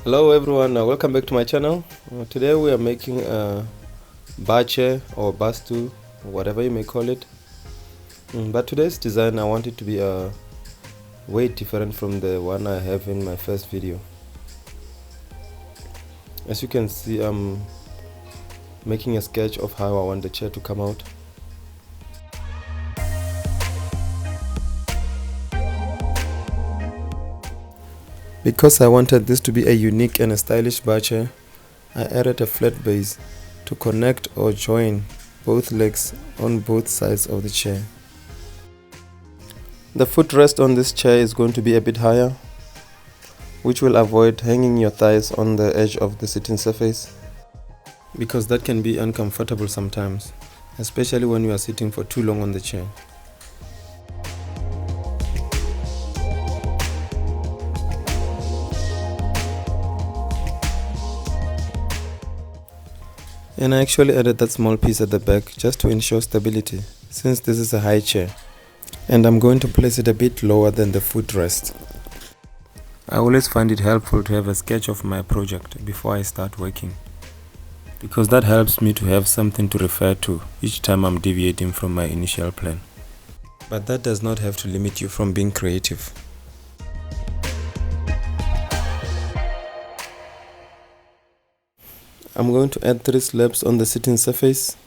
Hello everyone, welcome back to my channel. Today we are making a bar chair or bar stool, whatever you may call it. But today's design, I want it to be way different from the one I have in my first video. As you can see, I'm making a sketch of how I want the chair to come out. Because I wanted this to be a unique and a stylish bar chair, I added a flat base to connect or join both legs on both sides of the chair. The footrest on this chair is going to be a bit higher, which will avoid hanging your thighs on the edge of the sitting surface, because that can be uncomfortable sometimes, especially when you are sitting for too long on the chair. And I actually added that small piece at the back just to ensure stability, since this is a high chair, and I'm going to place it a bit lower than the footrest. I always find it helpful to have a sketch of my project before I start working, because that helps me to have something to refer to each time I'm deviating from my initial plan. But that does not have to limit you from being creative. I'm going to add 3 slabs on the sitting surface,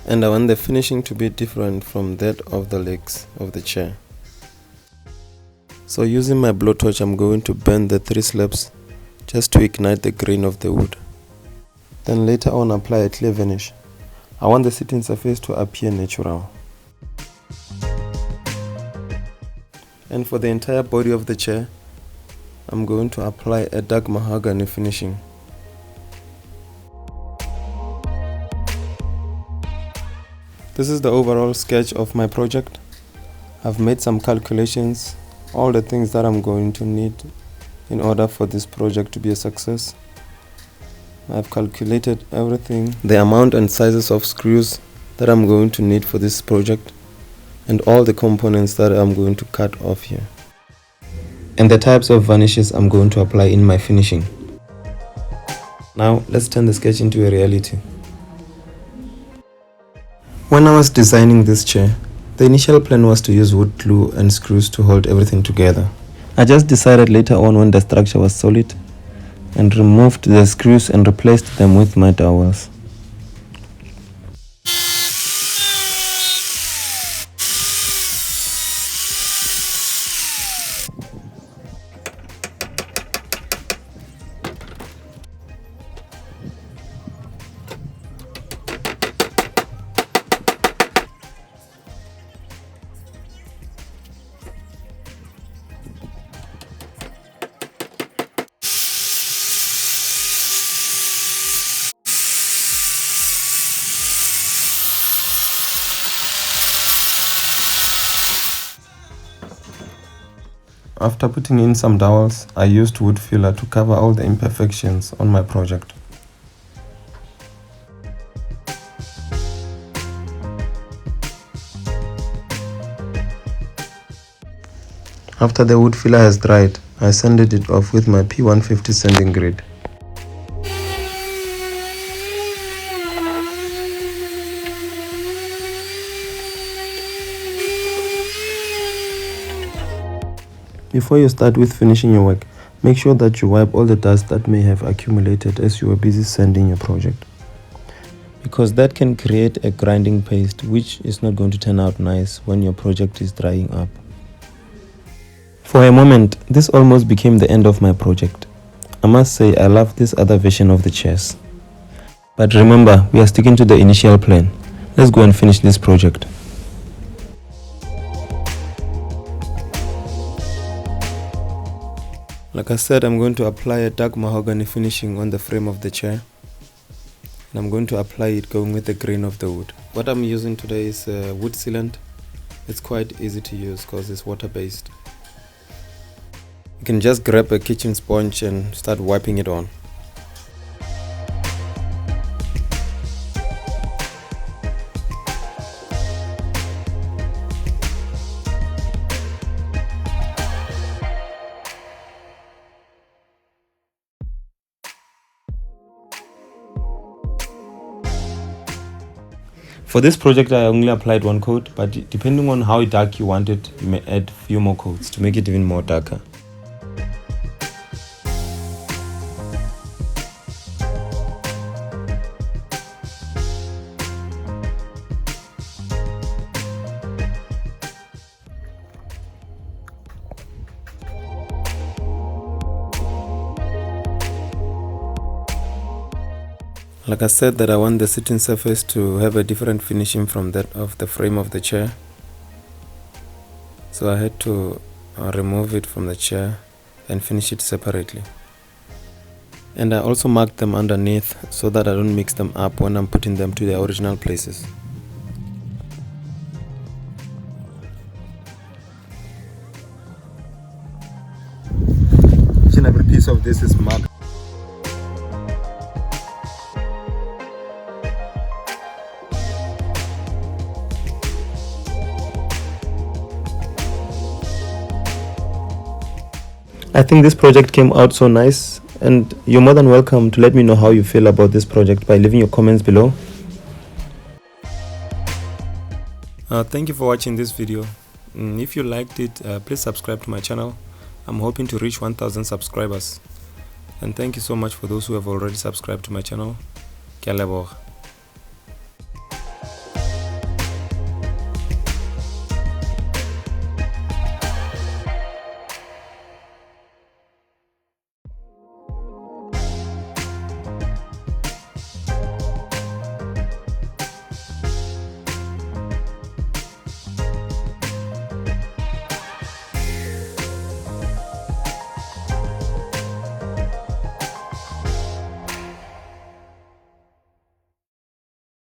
and I want the finishing to be different from that of the legs of the chair. So using my blowtorch, I'm going to bend the 3 slabs just to ignite the grain of the wood. Then later on apply a clear varnish. I want the sitting surface to appear natural. And for the entire body of the chair, I'm going to apply a dark mahogany finishing. This is the overall sketch of my project. I've made some calculations, all the things that I'm going to need in order for this project to be a success. I've calculated everything, the amount and sizes of screws that I'm going to need for this project, and all the components that I'm going to cut off here, and the types of varnishes I'm going to apply in my finishing. Now let's turn the sketch into a reality. When I was designing this chair, the initial plan was to use wood glue and screws to hold everything together. I just decided later on, when the structure was solid, and removed the screws and replaced them with my dowels. After putting in some dowels, I used wood filler to cover all the imperfections on my project. After the wood filler has dried, I sanded it off with my P150 sanding grid. Before you start with finishing your work, make sure that you wipe all the dust that may have accumulated as you are busy sanding your project, because that can create a grinding paste which is not going to turn out nice when your project is drying up. For a moment, this almost became the end of my project. I must say I love this other version of the chairs. But remember, we are sticking to the initial plan. Let's go and finish this project. Like I said, I'm going to apply a dark mahogany finishing on the frame of the chair, and I'm going to apply it going with the grain of the wood. What I'm using today is wood sealant. It's quite easy to use because it's water based. You can just grab a kitchen sponge and start wiping it on. For this project I only applied one coat, but depending on how dark you want it, you may add a few more coats to make it even more darker. Like I said, that I want the sitting surface to have a different finishing from that of the frame of the chair. So I had to remove it from the chair and finish it separately. And I also marked them underneath so that I don't mix them up when I'm putting them to their original places. Each and every piece of this is marked. I think this project came out so nice, and you're more than welcome to let me know how you feel about this project by leaving your comments below. Thank you for watching this video. If you liked it, please subscribe to my channel. I'm hoping to reach 1000 subscribers. And thank you so much for those who have already subscribed to my channel. Ke a leboga.